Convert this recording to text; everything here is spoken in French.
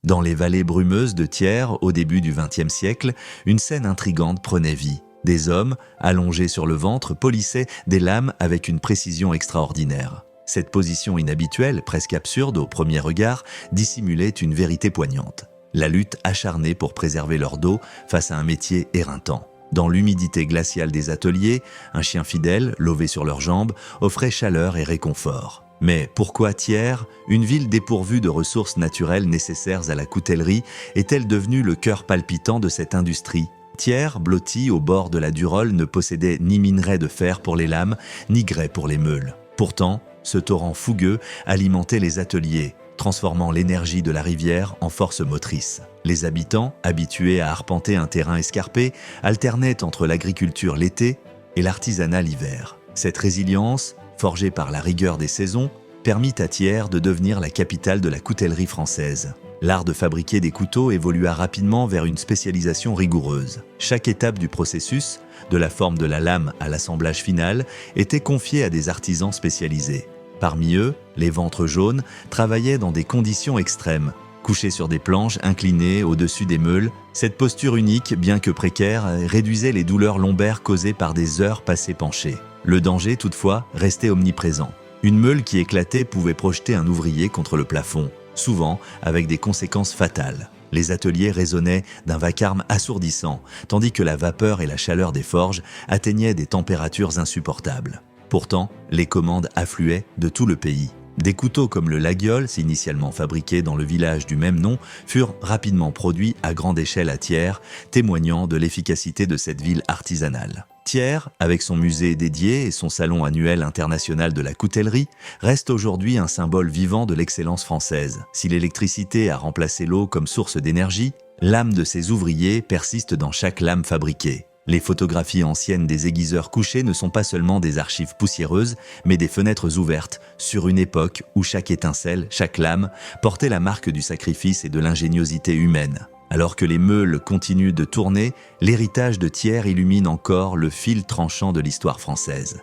Dans les vallées brumeuses de Thiers, au début du XXe siècle, une scène intrigante prenait vie. Des hommes, allongés sur le ventre, polissaient des lames avec une précision extraordinaire. Cette position inhabituelle, presque absurde au premier regard, dissimulait une vérité poignante. La lutte acharnée pour préserver leur dos face à un métier éreintant. Dans l'humidité glaciale des ateliers, un chien fidèle, lové sur leurs jambes, offrait chaleur et réconfort. Mais pourquoi Thiers, une ville dépourvue de ressources naturelles nécessaires à la coutellerie, est-elle devenue le cœur palpitant de cette industrie ? Thiers, blotti au bord de la Durolle, ne possédait ni minerai de fer pour les lames, ni grès pour les meules. Pourtant, ce torrent fougueux alimentait les ateliers, transformant l'énergie de la rivière en force motrice. Les habitants, habitués à arpenter un terrain escarpé, alternaient entre l'agriculture l'été et l'artisanat l'hiver. Cette résilience, forgée par la rigueur des saisons, permit à Thiers de devenir la capitale de la coutellerie française. L'art de fabriquer des couteaux évolua rapidement vers une spécialisation rigoureuse. Chaque étape du processus, de la forme de la lame à l'assemblage final, était confiée à des artisans spécialisés. Parmi eux, les ventres jaunes travaillaient dans des conditions extrêmes. Couchés sur des planches inclinées au-dessus des meules, cette posture unique, bien que précaire, réduisait les douleurs lombaires causées par des heures passées penchées. Le danger, toutefois, restait omniprésent. Une meule qui éclatait pouvait projeter un ouvrier contre le plafond, souvent avec des conséquences fatales. Les ateliers résonnaient d'un vacarme assourdissant, tandis que la vapeur et la chaleur des forges atteignaient des températures insupportables. Pourtant, les commandes affluaient de tout le pays. Des couteaux comme le Laguiole, initialement fabriqués dans le village du même nom, furent rapidement produits à grande échelle à Thiers, témoignant de l'efficacité de cette ville artisanale. Thiers, avec son musée dédié et son salon annuel international de la coutellerie, reste aujourd'hui un symbole vivant de l'excellence française. Si l'électricité a remplacé l'eau comme source d'énergie, l'âme de ses ouvriers persiste dans chaque lame fabriquée. Les photographies anciennes des aiguiseurs couchés ne sont pas seulement des archives poussiéreuses, mais des fenêtres ouvertes sur une époque où chaque étincelle, chaque lame, portait la marque du sacrifice et de l'ingéniosité humaine. Alors que les meules continuent de tourner, l'héritage de Thiers illumine encore le fil tranchant de l'histoire française.